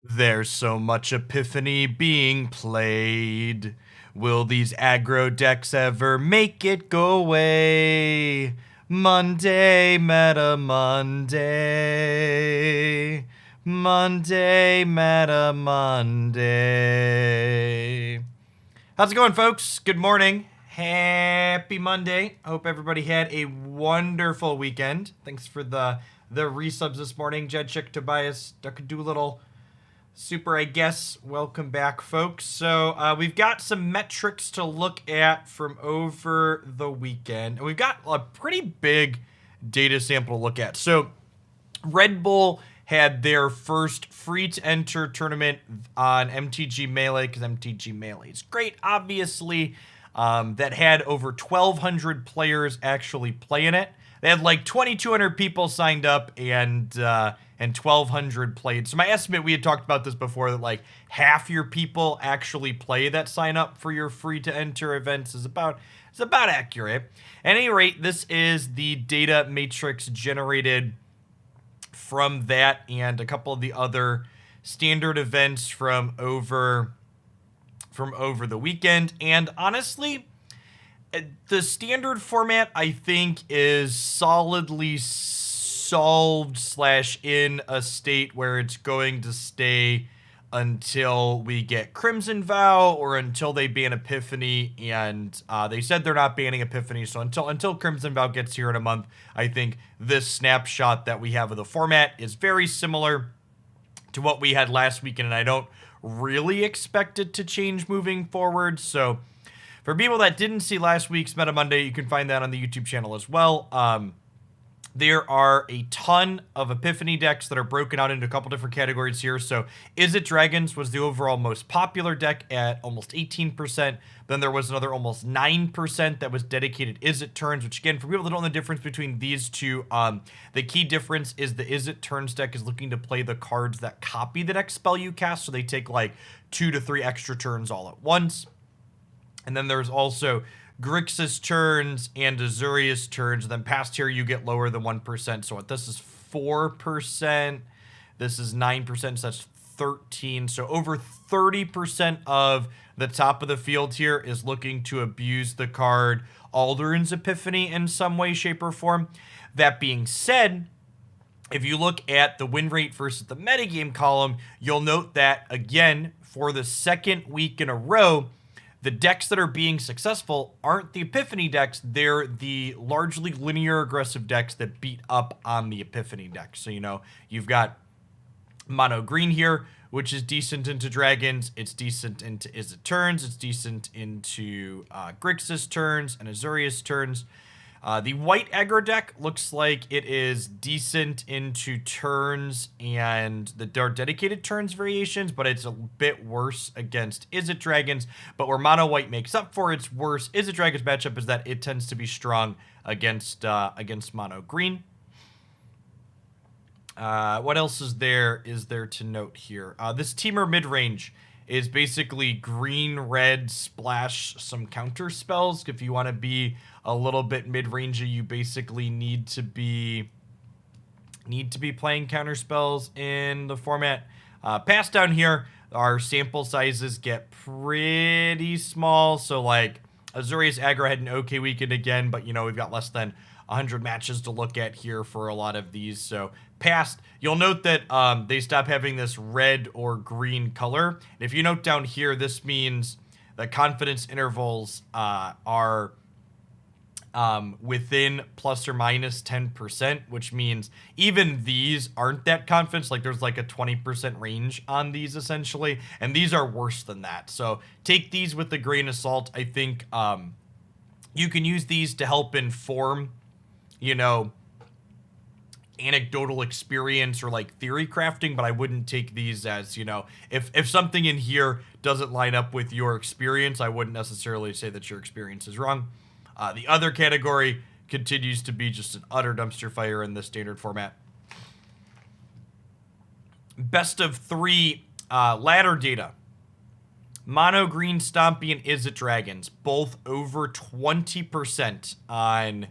There's so much Epiphany being played. Will these aggro decks ever make it go away? Monday, Meta Monday. Monday, Meta Monday. How's it going, folks? Good morning. Happy Monday. Hope everybody had a wonderful weekend. Thanks for the resubs this morning. Jed Chick, Tobias, Duck Doolittle. Super, I guess. Welcome back, folks. So we've got some metrics to look at from over the weekend. And we've got a pretty big data sample to look at. So Red Bull had their first free-to-enter tournament on MTG Melee, because MTG Melee is great, obviously, that had over 1,200 players actually playing it. They had like 2,200 people signed up and 1,200 played. So my estimate, we had talked about this before, that like half your people actually play that sign up for your free to enter events is about accurate. At any rate, this is the data matrix generated from that and a couple of the other standard events from over the weekend. And honestly, the standard format, I think, is solidly solved / in a state where it's going to stay until we get Crimson Vow or until they ban Epiphany. And they said they're not banning Epiphany, so until Crimson Vow gets here in a month, I think this snapshot that we have of the format is very similar to what we had last weekend, and I don't really expect it to change moving forward. So for people that didn't see last week's Meta Monday, you can find that on the YouTube channel as well. There are a ton of Epiphany decks that are broken out into a couple different categories here. So Is It Dragons was the overall most popular deck at almost 18%. Then there was another almost 9% that was dedicated Is It Turns, which again, for people that don't know the difference between these two, the key difference is the Is It Turns deck is looking to play the cards that copy the next spell you cast. So they take like 2 to 3 extra turns all at once. And then there's also Grixis turns and Azurius turns. And then past here, you get lower than 1%. So what this is 4%. This is 9%. So that's 13. So over 30% of the top of the field here is looking to abuse the card Alduin's Epiphany in some way, shape, or form. That being said, if you look at the win rate versus the metagame column, you'll note that, again, for the second week in a row, the decks that are being successful aren't the Epiphany decks. They're the largely linear aggressive decks that beat up on the Epiphany decks. So, you've got mono green here, which is decent into dragons. It's decent into Is It Turns. It's decent into Grixis turns and Azurius turns. The white aggro deck looks like it is decent into turns and the dedicated turns variations, but it's a bit worse against Is It Dragons. But where mono white makes up for its worse Is It Dragons matchup is that it tends to be strong against mono green. What else is there to note here? This Teamer mid-range is basically green, red, splash some counter spells. If you want to be a little bit mid-rangey, you basically need to be playing counter spells in the format. Past down here, our sample sizes get pretty small. So like Azurius aggro had an okay weekend again, but we've got less than 100 matches to look at here for a lot of these. So past, you'll note that they stop having this red or green color. And if you note down here, this means the confidence intervals are within plus or minus 10%, which means even these aren't that confident. Like there's like a 20% range on these essentially, and these are worse than that. So take these with a grain of salt. I think you can use these to help inform anecdotal experience or like theory crafting, but I wouldn't take these as, if something in here doesn't line up with your experience, I wouldn't necessarily say that your experience is wrong. The other category continues to be just an utter dumpster fire in the standard format. Best of 3 ladder data. Mono green Stompy and Is It Dragons, both over 20% on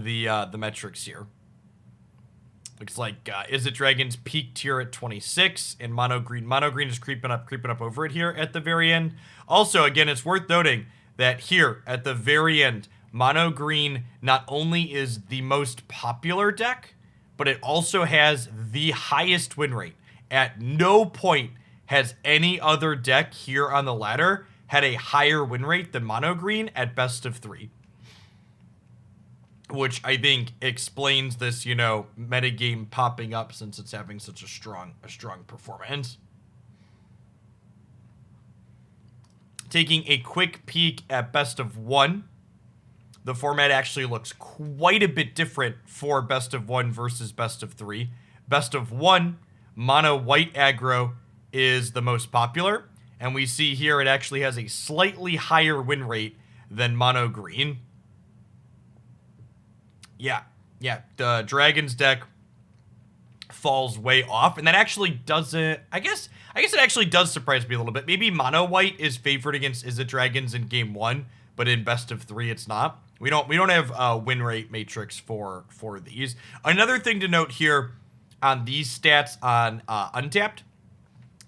the metrics here. Looks like Is It Dragons peaked here at 26, and Mono Green. Mono Green is creeping up over it here at the very end. Also, again, it's worth noting that here at the very end, Mono Green not only is the most popular deck, but it also has the highest win rate. At no point has any other deck here on the ladder had a higher win rate than Mono Green at best of 3. Which I think explains this, metagame popping up since it's having such a strong performance. Taking a quick peek at best of 1, the format actually looks quite a bit different for best of 1 versus best of 3. Best of 1, mono white aggro is the most popular, and we see here it actually has a slightly higher win rate than mono green. Yeah, the Dragons deck falls way off, and that actually doesn't, I guess it actually does surprise me a little bit. Maybe mono white is favored against Is It Dragons in game 1, but in best of 3 it's not. We don't have a win rate matrix for these. Another thing to note here on these stats on Untapped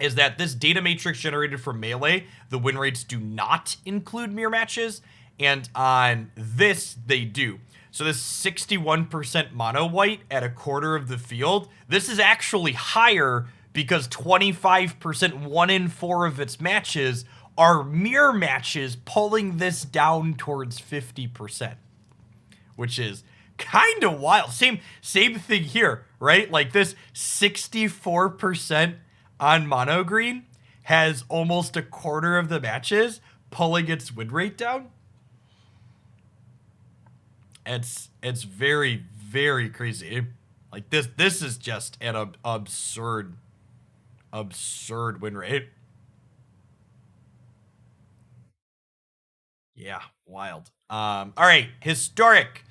is that this data matrix generated from Melee, the win rates do not include mirror matches, and on this they do. So this 61% mono white at a quarter of the field, this is actually higher because 25%, 1 in 4 of its matches are mirror matches, pulling this down towards 50%, which is kind of wild. Same thing here, right? Like this 64% on mono green has almost a quarter of the matches, pulling its win rate down. It's very, very crazy. Like this is just an absurd win rate. Yeah, wild. All right, historic.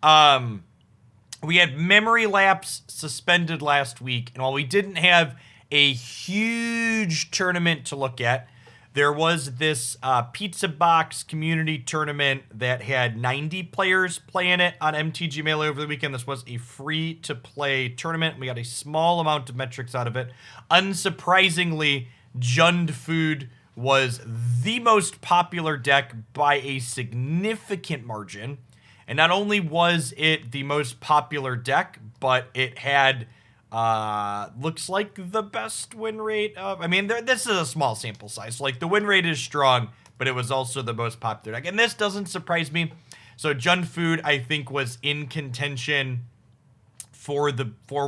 We had memory lapse suspended last week, and while we didn't have a huge tournament to look at, there was this pizza box community tournament that had 90 players playing it on MTG Melee over the weekend. This was a free-to-play tournament. We got a small amount of metrics out of it. Unsurprisingly, Jund Food was the most popular deck by a significant margin. And not only was it the most popular deck, but it had looks like the best win rate of, this is a small sample size. So, like, the win rate is strong, but it was also the most popular deck. And this doesn't surprise me. So Jund Food, I think, was in contention for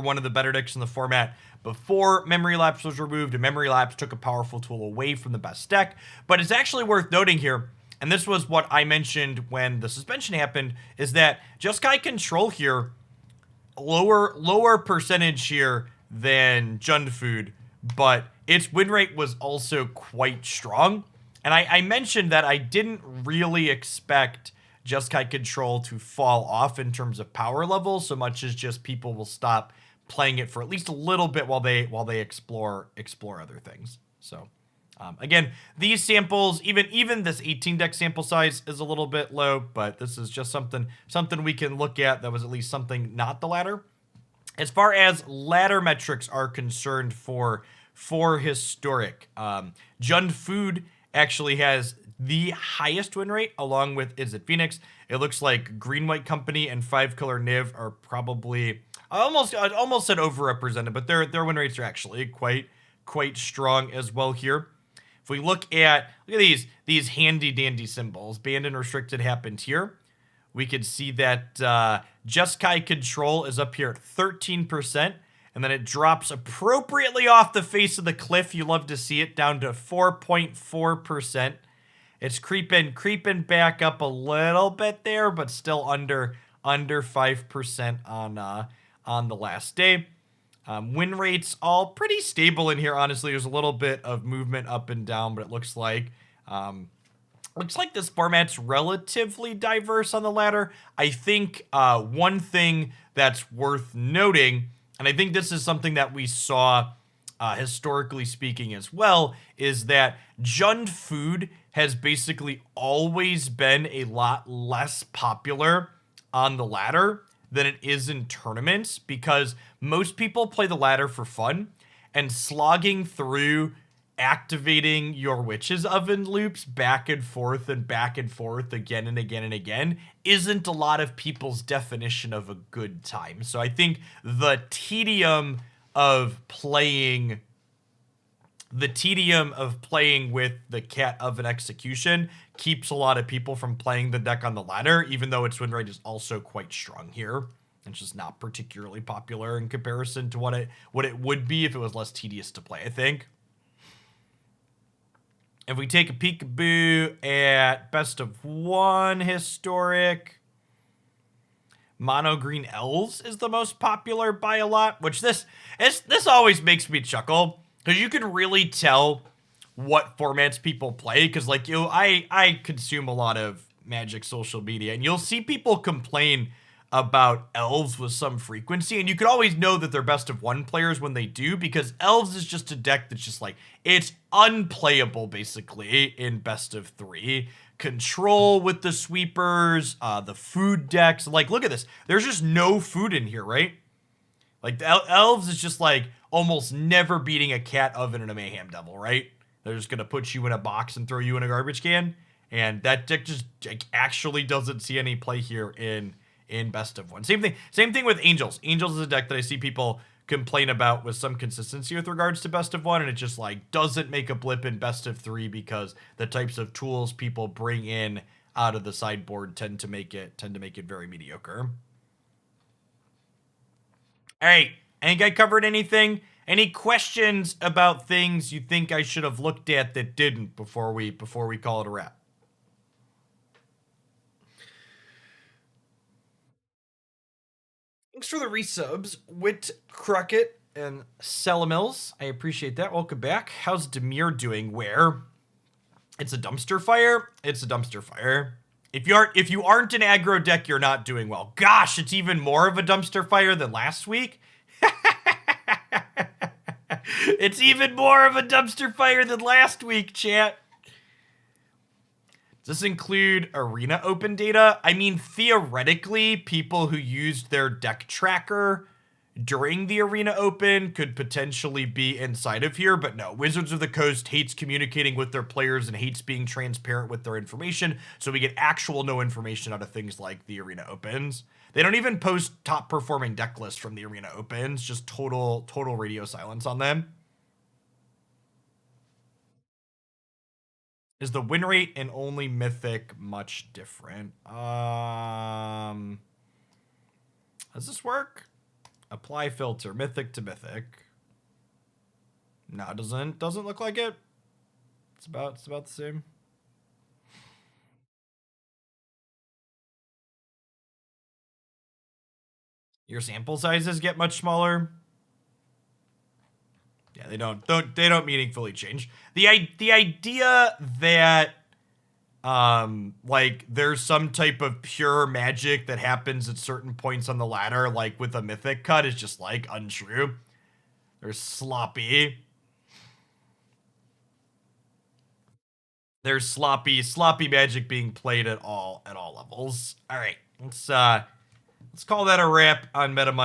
one of the better decks in the format before Memory Lapse was removed, and Memory Lapse took a powerful tool away from the best deck. But it's actually worth noting here, and this was what I mentioned when the suspension happened, is that Jeskai Control here, lower percentage here than Jund Food, but its win rate was also quite strong. And I mentioned that I didn't really expect Jeskai Control to fall off in terms of power level, so much as just people will stop playing it for at least a little bit while they explore other things. So again, these samples, even this 18 deck sample size is a little bit low, but this is just something we can look at that was at least something not the ladder. As far as ladder metrics are concerned for historic, Jund Food actually has the highest win rate along with Is It Phoenix. It looks like Green White Company and 5-color Niv are probably I almost said overrepresented, but their win rates are actually quite strong as well here. If we look at these handy dandy symbols, banned and restricted happened here. We could see that Jeskai Control is up here at 13%, and then it drops appropriately off the face of the cliff. You love to see it, down to 4.4%. It's creeping back up a little bit there, but still under 5% on the last day. Win rates all pretty stable in here, honestly. There's a little bit of movement up and down, but it looks like this format's relatively diverse on the ladder. I think one thing that's worth noting, and I think this is something that we saw historically speaking as well, is that Jund Food has basically always been a lot less popular on the ladder than it is in tournaments, because most people play the ladder for fun, and slogging through activating your witch's oven loops back and forth again and again and again isn't a lot of people's definition of a good time. So I think the tedium of playing with the cat oven execution keeps a lot of people from playing the deck on the ladder, even though its win rate is also quite strong here. It's just not particularly popular in comparison to what it would be if it was less tedious to play, I think. If we take a peekaboo at best of one historic, mono green elves is the most popular by a lot, which this always makes me chuckle, because you can really tell what formats people play, because like I consume a lot of Magic social media, and you'll see people complain about elves with some frequency, and you can always know that they're best of one players when they do, because elves is just a deck that's just like, it's unplayable basically in best of three. Control with the sweepers, the food decks, like look at this, there's just no food in here, right? Like the elves is just like almost never beating a cat oven and a mayhem devil, right? They're just gonna put you in a box and throw you in a garbage can, and that deck just like, actually doesn't see any play here in best of one. Same thing with Angels. Angels is a deck that I see people complain about with some consistency with regards to best of one, and it just like doesn't make a blip in best of three because the types of tools people bring in out of the sideboard tend to make it very mediocre. All right, I think I covered anything. Any questions about things you think I should have looked at that didn't before we call it a wrap? Thanks for the resubs, Wit Crockett and Salamills. I appreciate that. Welcome back. How's Demir doing? Where? It's a dumpster fire. It's a dumpster fire. If you aren't an aggro deck, you're not doing well. Gosh, it's even more of a dumpster fire than last week. It's even more of a dumpster fire than last week, chat. Does this include arena open data? I mean, theoretically, people who used their deck tracker during the arena open could potentially be inside of here, but no. Wizards of the Coast hates communicating with their players and hates being transparent with their information, so we get actual no information out of things like the arena opens. They don't even post top performing deck lists from the arena opens, just total radio silence on them. Is the win rate in only Mythic much different? Does this work? Apply filter, Mythic to Mythic. No, it doesn't look like it. It's about the same. Your sample sizes get much smaller. Yeah, they don't meaningfully change. The idea that like there's some type of pure magic that happens at certain points on the ladder, like with a mythic cut, is just like untrue. There's sloppy magic being played at all levels. All right, let's call that a wrap on Meta Monday.